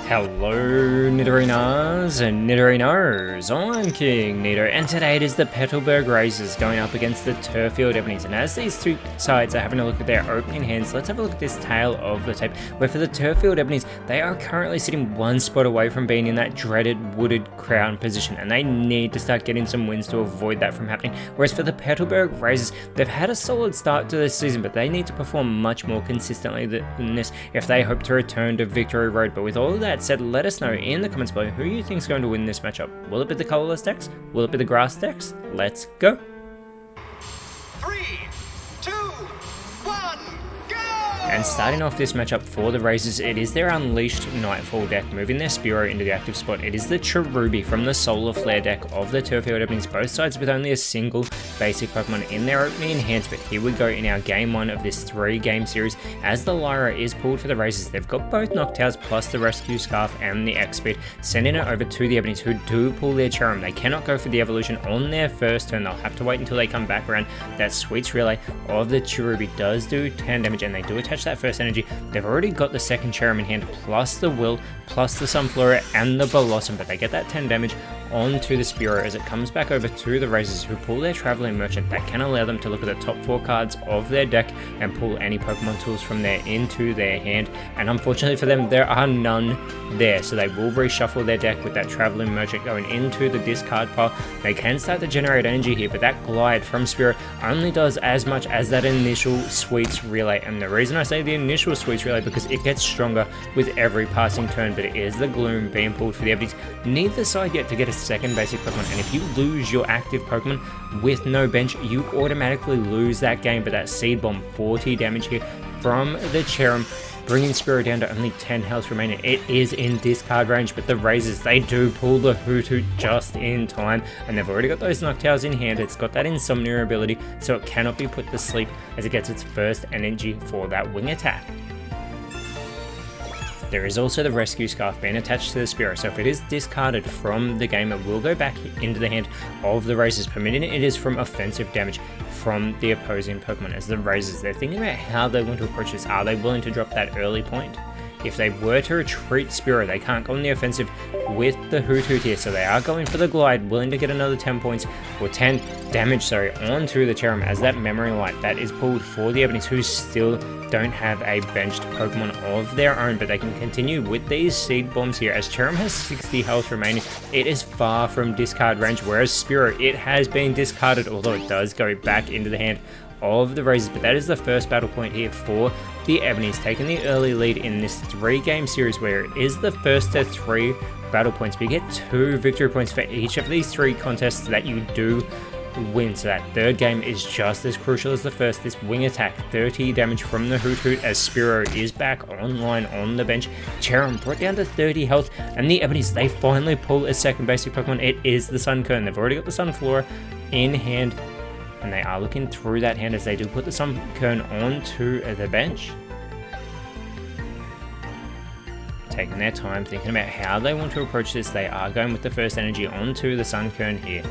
Hello Nidorinas and Nidorinos, I'm KingNido, and today it is the Petalburg Razors going up against the Turrfield Ebonies. And as these two sides are having a look at their opening hands, let's have a look at this tale of the tape, where for the Turrfield Ebonies, they are currently sitting one spot away from being in that dreaded wooded crown position, and they need to start getting some wins to avoid that from happening. Whereas for the Petalburg Razors, they've had a solid start to this season, but they need to perform much more consistently than this if they hope to return to victory road. But with all of that said, let us know in the comments below who you think is going to win this matchup. Will it be the Colorless decks? Will it be the grass decks? Let's go! 3, 2, 1, go! And starting off this matchup for the Razors, it is their Unleashed Nightfall deck, moving their Spearow into the active spot. It is the Cherubi from the Solar Flare deck of the Turrfield Ebonies, both sides with only a single basic Pokemon in their opening hands. But here we go in our game 1 of this 3-game series. As the Lyra is pulled for the Razors, they've got both Noctowls plus the Rescue Scarf and the X-Speed, sending it over to the Ebonies, who do pull their Cherrim. They cannot go for the evolution on their first turn. They'll have to wait until they come back around. That Sweets Relay of the Cherubi does do 10 damage, and they do attach that first energy. They've already got the second Cherrim in hand, plus the Will, plus the Sunflora and the Blossom, but they get that 10 damage onto the Spearow as it comes back over to the Razors, who pull their Traveling Merchant. That can allow them to look at the top 4 cards of their deck and pull any Pokemon tools from there into their hand. And unfortunately for them, there are none there, so they will reshuffle their deck with that Traveling Merchant going into the discard pile. They can start to generate energy here, but that Glide from Spearow only does as much as that initial Sweets Relay. And the reason I say the initial Sweets Relay, because it gets stronger with every passing turn, but it is the Gloom being pulled for the Ebonies. Neither side yet to get a second basic Pokemon, and if you lose your active Pokemon with no bench, you automatically lose that game. But that Seed Bomb, 40 damage here from the Cherrim, bringing Spearow down to only 10 health remaining. It is in discard range, but the Razors, they do pull the Hoothoot just in time, and they've already got those Noctowls in hand. It's got that Insomnia ability, so it cannot be put to sleep as it gets its first energy for that wing attack. There is also the Rescue Scarf being attached to the Spearow, so if it is discarded from the game, it will go back into the hand of the Razors, permitting it is from offensive damage from the opposing Pokemon. As the Razors, they're thinking about how they want to approach this. Are they willing to drop that early point? If they were to retreat Spearow, they can't go on the offensive with the Hoothoot here, so they are going for the Glide, willing to get another 10 points, or 10 damage, onto the Cherrim, as that Memory Light that is pulled for the Ebonies, who still don't have a benched Pokemon of their own, but they can continue with these Seed Bombs here, as Cherrim has 60 health remaining. It is far from discard range, whereas Spearow, it has been discarded, although it does go back into the hand of the Razors. But that is the first battle point here for the Ebonies, taking the early lead in this 3-game series, where it is the first to 3 battle points, but you get 2 victory points for each of these 3 contests that you do win. So that third game is just as crucial as the first. This wing attack, 30 damage from the Hoothoot as Spearow is back online on the bench. Cherrim brought down to 30 health, and the Ebonies, they finally pull a second basic Pokemon. It is the Sunkern. They've already got the Sunflora in hand, and they are looking through that hand as they do put the Sunkern onto the bench. Taking their time, thinking about how they want to approach this. They are going with the first energy onto the Sunkern here.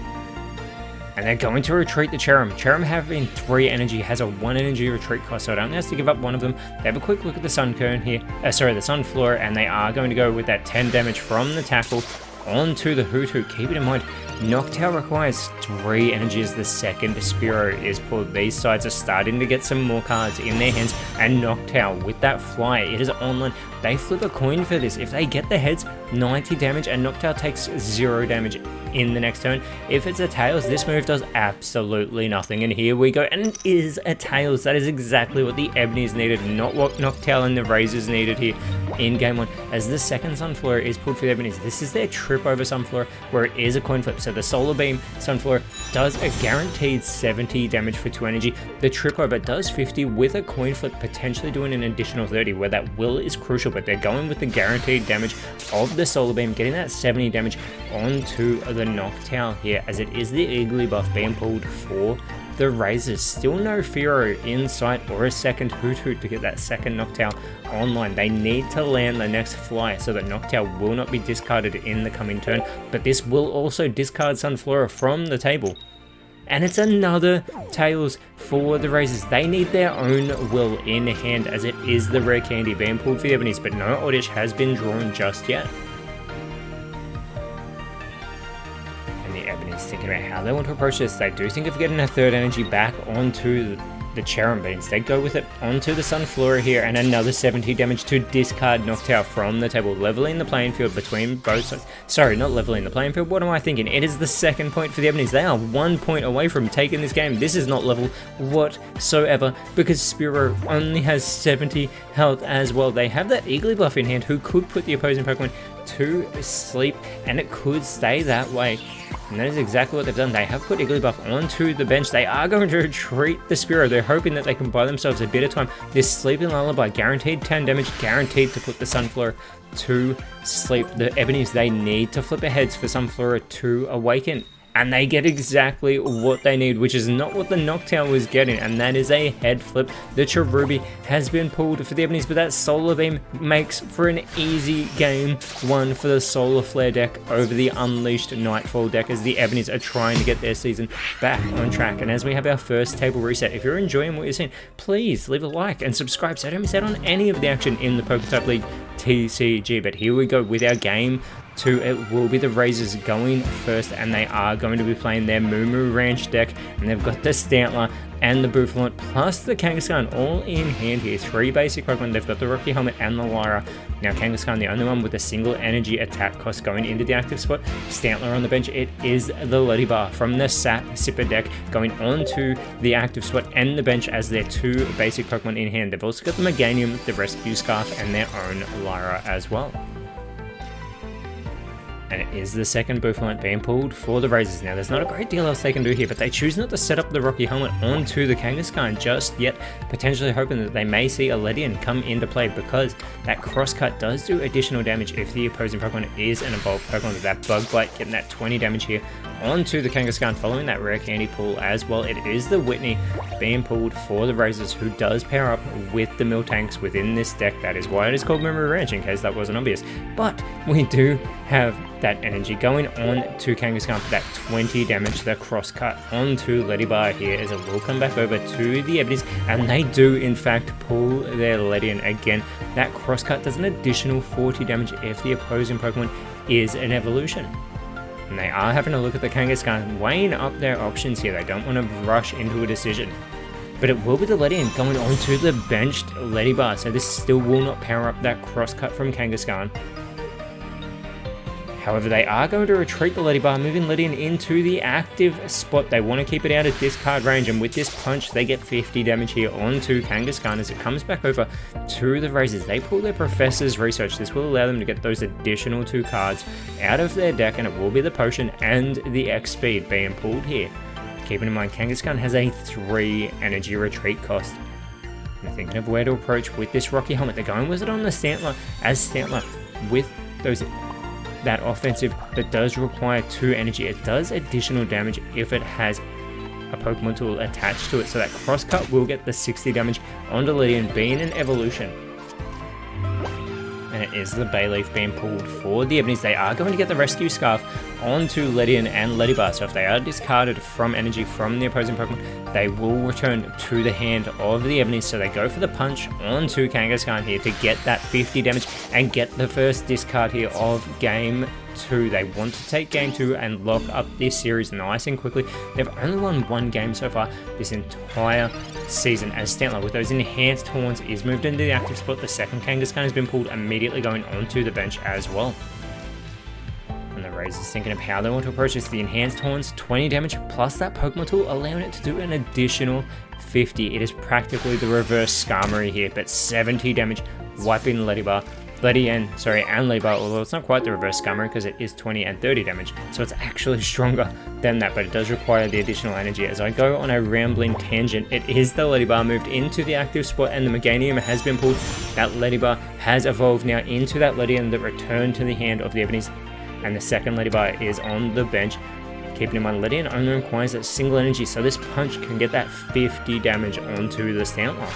And they're going to retreat the Cherrim. Cherrim having 3 energy has a 1 energy retreat cost, so it only has to give up one of them. They have a quick look at the Sunkern here, the Sunflora, and they are going to go with that 10 damage from the tackle onto the Hoothoot. Keep it in mind, Noctowl requires 3 energies the second Spearow is pulled. These sides are starting to get some more cards in their hands, and Noctowl with that fly, it is online. They flip a coin for this. If they get the heads, 90 damage, and Noctowl takes 0 damage in the next turn. If it's a Tails, this move does absolutely nothing, and here we go, and it is a Tails. That is exactly what the Ebonies needed, not what Noctowl and the Razors needed here in game 1, as the second Sunflora is pulled for the Ebonies. This is their trip over Sunflora, where it is a coin flip. So the Solar Beam Sunflora does a guaranteed 70 damage for 2 energy. The trip over does 50 with a coin flip, potentially doing an additional 30, where that Will is crucial, but they're going with the guaranteed damage of the Solar Beam, getting that 70 damage onto the Noctowl here, as it is the Eagly buff being pulled for the Razors. Still no Fearow in sight or a second Hoothoot to get that second Noctowl online. They need to land the next fly so that Noctowl will not be discarded in the coming turn, but this will also discard Sunflora from the table. And it's another Tails for the Razors. They need their own will in hand, as it is the rare candy being pulled for the Ebonies, but no Oddish has been drawn just yet. And the Ebonies thinking about how they want to approach this. They do think of getting a third energy back onto the Cherum, but instead go with it onto the Sunflora here, and another 70 damage to discard Noctowl from the table, leveling the playing field between both sides. Sorry, not leveling the playing field, what am I thinking? It is the second point for the Ebonies. They are 1 point away from taking this game. This is not level whatsoever, because Spearow only has 70 health as well. They have that Eagly buff in hand, who could put the opposing Pokemon to sleep, and it could stay that way. And that is exactly what they've done. They have put Igglybuff onto the bench. They are going to retreat the Spearow. They're hoping that they can buy themselves a bit of time. This Sleeping Lullaby, guaranteed 10 damage, guaranteed to put the Sunflora to sleep. The Ebonies, they need to flip aheads for Sunflora to awaken. And they get exactly what they need, which is not what the Noctowl was getting, and that is a head flip. The Cherubi has been pulled for the Ebonies, but that Solar Beam makes for an easy game one for the Solar Flare deck over the Unleashed Nightfall deck, as the Ebonies are trying to get their season back on track. And as we have our first table reset, if you're enjoying what you're seeing, please leave a like and subscribe so you don't miss out on any of the action in the PokeType League TCG. But here we go with our game 2. It will be the Razors going first, and they are going to be playing their Moo Ranch deck, and they've got the Stantler and the Boufflant plus the Kangaskhan all in hand here. 3 basic Pokemon. They've got the Rocky Helmet and the Lyra. Now Kangaskhan, the only one with a single energy attack cost going into the active spot. Stantler on the bench, it is the Leddybar from the Sap Sipper deck going onto the active spot and the bench as their 2 basic Pokemon in hand. They've also got the Meganium, the Rescue Scarf, and their own Lyra as well. And it is the second Boufflant being pulled for the Razors. Now, there's not a great deal else they can do here, but they choose not to set up the Rocky Helmet onto the Kangaskhan just yet, potentially hoping that they may see a Ledian come into play, because that Crosscut does do additional damage if the opposing Pokemon is an evolved Pokemon. With that Bug Bite getting that 20 damage here onto the Kangaskhan following that rare candy pull as well. It is the Whitney being pulled for the Razors, who does pair up with the Miltanks within this deck. That is why it is called Memory Ranch, in case that wasn't obvious. But we do have that energy going on to Kangaskhan for that 20 damage. The Crosscut onto Leddybar here, as it will come back over to the Ebonies, and they do in fact pull their Ledian again. That Crosscut does an additional 40 damage if the opposing Pokemon is an evolution. And they are having a look at the Kangaskhan, weighing up their options here. They don't want to rush into a decision. But it will be the Ledian going onto the benched Leddybar, so this still will not power up that Crosscut from Kangaskhan. However, they are going to retreat the Leddybar, moving Ledian into the active spot. They want to keep it out of discard range, and with this punch, they get 50 damage here onto Kangaskhan as it comes back over to the Razors. They pull their Professor's Research. This will allow them to get those additional 2 cards out of their deck, and it will be the Potion and the X-Speed being pulled here. Keeping in mind, Kangaskhan has a 3 energy retreat cost. They're thinking of where to approach with this Rocky Helmet. They're going with it on the Stantler, as Stantler with that offensive that does require 2 energy. It does additional damage if it has a Pokemon tool attached to it, so that Crosscut will get the 60 damage onto Ledian, being an evolution. And it is the Bayleaf being pulled for the Ebonies. They are going to get the Rescue Scarf onto Ledian and Leddybar, so if they are discarded from energy from the opposing Pokemon, they will return to the hand of the Ebonies. So they go for the punch onto Kangaskhan here to get that 50 damage and get the first discard here of game 2. They want to take game 2 and lock up this series nice and quickly. They've only won 1 game so far this entire season, as Stantler with those enhanced horns is moved into the active spot. The second Kangaskhan has been pulled, immediately going onto the bench as well. And the Razors thinking of how they want to approach this. The enhanced horns, 20 damage plus that Pokemon tool, allowing it to do an additional 50. It is practically the reverse Skarmory here, but 70 damage, wiping Leddybar. And Leddybar, although it's not quite the reverse Skarmory because it is 20 and 30 damage, so it's actually stronger than that, but it does require the additional energy. As I go on a rambling tangent, it is the Leddybar moved into the active spot, and the Meganium has been pulled. That Leddybar has evolved now into that Ledian that returned to the hand of the Ebonies, and the second Leddybar is on the bench. Keeping in mind, Ledian only requires that single energy, so this punch can get that 50 damage onto the Stantler.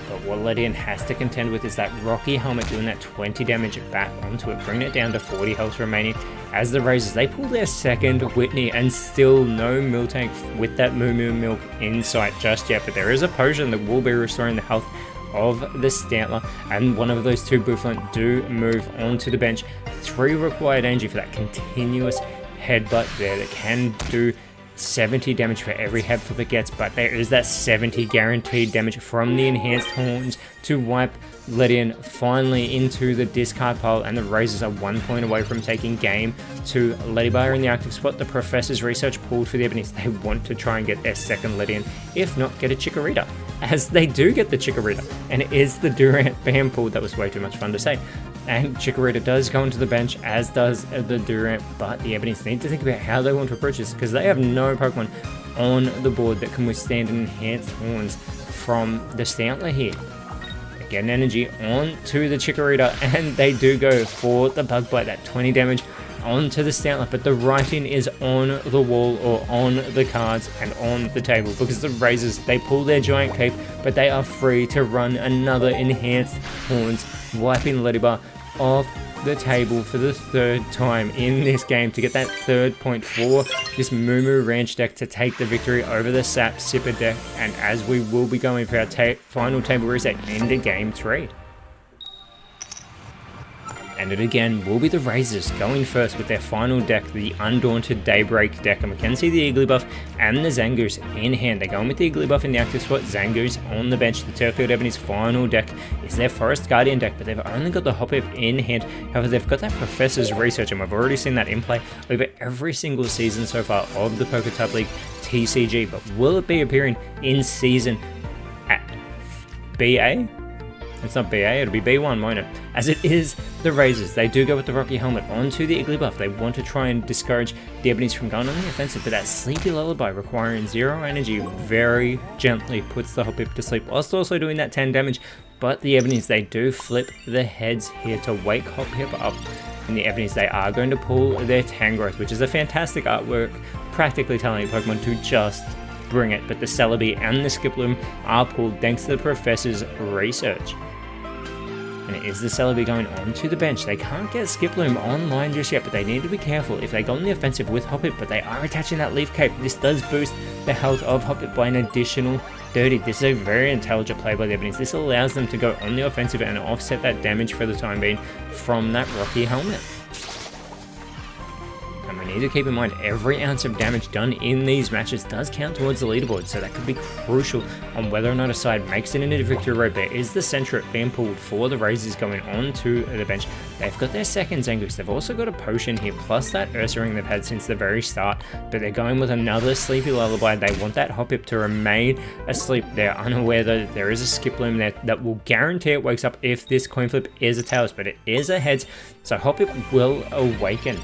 But But what Ledian has to contend with is that Rocky Helmet doing that 20 damage back onto it, bringing it down to 40 health remaining. As the Razors, they pull their second Whitney, and still no Miltank with that Moo Moo Milk in sight just yet. But there is a potion that will be restoring the health of the Stantler, and one of those two Bufflin do move onto the bench. 3 required energy for that continuous headbutt there that can do 70 damage for every head flip it gets, but there is that 70 guaranteed damage from the enhanced horns to wipe Ledian finally into the discard pile, and the Razors are 1 point away from taking game 2. Ladybire in the active spot. The Professor's research pulled for the Ebonies. They want to try and get their second Ledian, if not get a Chikorita, as they do get the Chikorita, and it is the Durant Band pulled. That was way too much fun to say. And Chikorita does go into the bench, as does the Durant, but the Ebonies need to think about how they want to approach this, because they have no Pokemon on the board that can withstand an enhanced horns from the Stantler here. They get an energy onto the Chikorita, and they do go for the Bug Bite, that 20 damage onto the Stantler, but the writing is on the wall, or on the cards and on the table, because the Razors, they pull their giant cape, but they are free to run another enhanced horns, wiping Ladybird off the table for the 3rd time in this game to get that 3rd point for this Moo Moo Ranch deck to take the victory over the Sap Sipper deck. And as we will be going for our final table reset into game 3. And it again will be the Razors going first with their final deck, the Undaunted Daybreak deck. And we can see the Igglybuff and the Zangoose in hand. They're going with the Igglybuff in the active spot, Zangoose on the bench. The Turrfield Ebonies' final deck is their Forest Guardian deck, but they've only got the Hoppip in hand. However, they've got that Professor's Research, and we've already seen that in play over every single season so far of the PokeType League TCG. But will it be appearing in season at BA? It's not BA, it'll be B1, won't it? As it is the Razors, they do go with the Rocky Helmet onto the Igglybuff. They want to try and discourage the Ebonies from going on the offensive, but that Sleepy Lullaby requiring 0 energy very gently puts the Hoppip to sleep, whilst also doing that 10 damage. But the Ebonies, they do flip the heads here to wake Hoppip up. And the Ebonies, they are going to pull their Tangrowth, which is a fantastic artwork, practically telling Pokemon to just bring it. But the Celebi and the Skiploom are pulled thanks to the Professor's research. And it is the Celebi going onto the bench. They can't get Skiploom online just yet, but they need to be careful if they go on the offensive with Hoppip, but they are attaching that Leaf Cape. This does boost the health of Hoppip by an additional 30. This is a very intelligent play by the Ebonies. This allows them to go on the offensive and offset that damage for the time being from that Rocky Helmet. And we need to keep in mind every ounce of damage done in these matches does count towards the leaderboard, so that could be crucial on whether or not a side makes it into the victory road. There is the Sentret being pulled for the Razors going on to the bench. They've got their second Zangoose. They've also got a potion here, plus that Ursaring they've had since the very start, but they're going with another Sleepy Lullaby. They want that Hoppip to remain asleep. They're unaware that there is a Skiploom there that will guarantee it wakes up if this coin flip is a tails, but it is a heads, so Hoppip will awaken.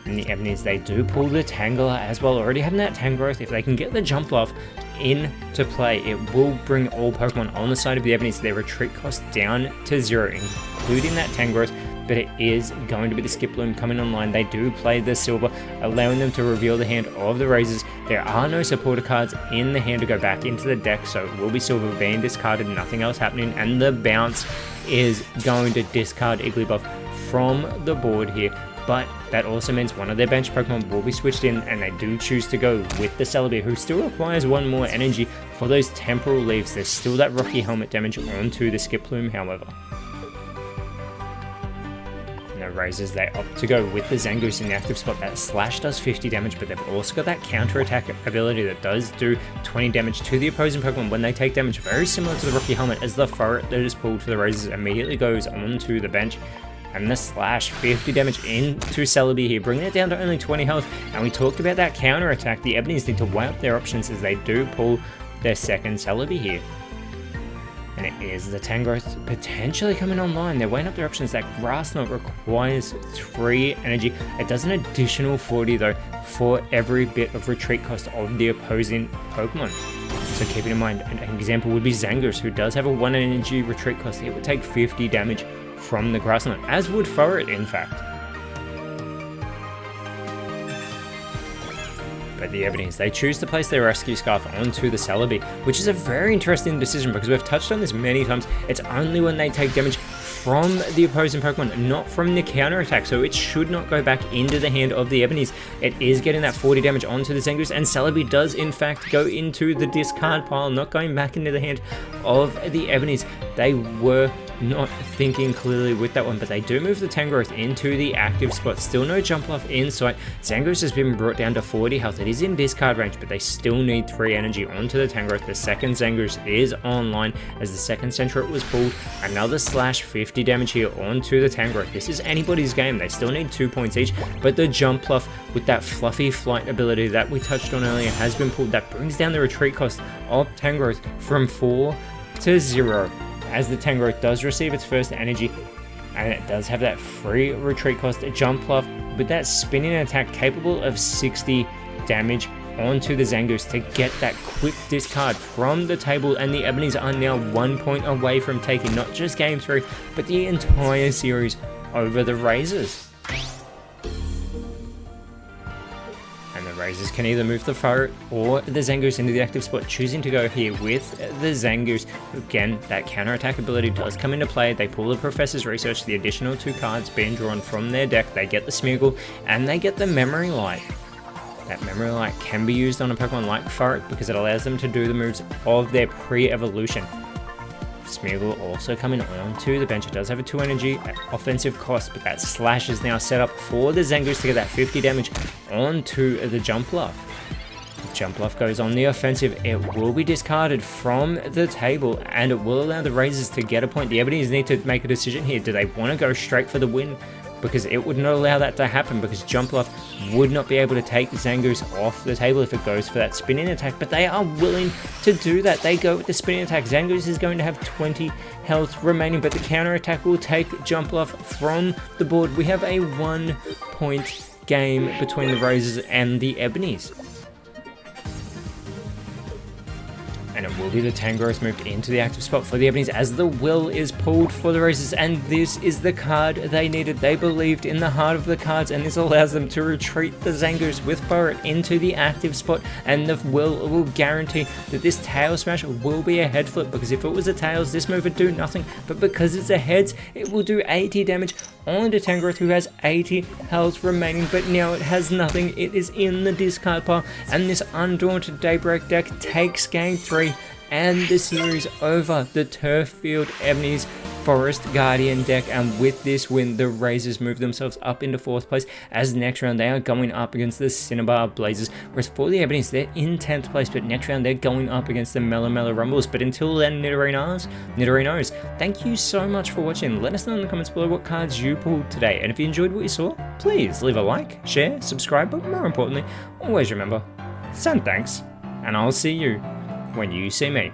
And the Ebonies, they do pull the Tangela as well, already having that Tangrowth. If they can get the Jump Bluff into play, it will bring all Pokemon on the side of the Ebonies their retreat cost down to 0, including that Tangrowth, but it is going to be the Skiploom coming online. They do play the Silver, allowing them to reveal the hand of the Razors. There are no supporter cards in the hand to go back into the deck, so it will be Silver being discarded, nothing else happening, and the Bounce is going to discard Igglybuff from the board here. But that also means one of their bench Pokemon will be switched in, and they do choose to go with the Celebi, who still requires 1 more energy for those temporal leaves. There's still that Rocky Helmet damage onto the Skiploom, however. And the Razors, they opt to go with the Zangoose in the active spot. That Slash does 50 damage, but they've also got that counter attack ability that does do 20 damage to the opposing Pokemon when they take damage, very similar to the Rocky Helmet, as the Ferret that is pulled for the Razors immediately goes onto the bench. And the Slash, 50 damage into Celebi here, bringing it down to only 20 health. And we talked about that counter attack. The Ebonies need to weigh up their options as they do pull their second Celebi here. And it is the Tangrowth potentially coming online. They're weighing up their options. That Grass Knot requires 3 energy. It does an additional 40 though for every bit of retreat cost of the opposing Pokemon. So keeping in mind, an example would be Zangoose, who does have a 1 energy retreat cost. It would take 50 damage from the Grass Knot, as would Ferret in fact. But the Ebonies, they choose to place their Rescue Scarf onto the Celebi, which is a very interesting decision because we've touched on this many times. It's only when they take damage from the opposing Pokemon, not from the counter attack, so it should not go back into the hand of the Ebonies. It is getting that 40 damage onto the Zangoose, and Celebi does in fact go into the discard pile, not going back into the hand of the Ebonies. They were not thinking clearly with that one, but they do move the Tangrowth into the active spot. Still no jump off in sight. Zangoose has been brought down to 40 health. It is in discard range, but they still need 3 energy onto the Tangrowth. The second Zangoose is online as the second Sentret was pulled. Another slash, 50 damage here onto the Tangrowth. This is anybody's game. They still need 2 points each, but the jump off with that fluffy flight ability that we touched on earlier has been pulled. That brings down the retreat cost of Tangrowth from 4 to 0. As the Tangrowth does receive its first energy, and it does have that free retreat cost, jump fluff with that spinning attack capable of 60 damage onto the Zangoose to get that quick discard from the table, and the Ebonies are now 1 point away from taking not just game 3, but the entire series over the Razors. Razors can either move the Furret or the Zangoose into the active spot, choosing to go here with the Zangoose. Again, that counter-attack ability does come into play. They pull the Professor's Research, the additional 2 cards being drawn from their deck. They get the Smeargle, and they get the Memory Light. That Memory Light can be used on a Pokemon like Furret because it allows them to do the moves of their pre-evolution. Smeargle also coming onto the bench. It does have a 2 energy offensive cost, but that slash is now set up for the Zangoose to get that 50 damage onto the Jumpluff. The Jumpluff goes on the offensive. It will be discarded from the table, and it will allow the Razors to get a point. The Ebonies need to make a decision here. Do they want to go straight for the win? Because it would not allow that to happen, because Jumpluff would not be able to take Zangoose off the table if it goes for that spinning attack, but they are willing to do that. They go with the spinning attack. Zangoose is going to have 20 health remaining, but the counter attack will take Jumpluff from the board. We have a 1 point game between the Razors and the Ebonies. And it will be the Tangrowth moved into the active spot for the Ebonies as the will is pulled for the Razors, and this is the card they needed. They believed in the heart of the cards, and this allows them to retreat the Zangoose with Furret into the active spot, and the will guarantee that this Tail Smash will be a head flip, because if it was a Tails, this move would do nothing, but because it's a heads, it will do 80 damage on the Tangrowth, who has 80 health remaining, but now it has nothing. It is in the discard pile, and this Undaunted Daybreak deck takes game 3 and the series over. The Turrfield Ebonies Forest Guardian deck, and with this win, the Razors move themselves up into 4th place, as next round they are going up against the Cinnabar Blazers, whereas for the Ebonies, they're in 10th place, but next round they're going up against the Mellow Rumbles. But until then, Nidorinos, thank you so much for watching. Let us know in the comments below what cards you pulled today, and if you enjoyed what you saw, please leave a like, share, subscribe, but more importantly, always remember, send thanks, and I'll see you when you see me.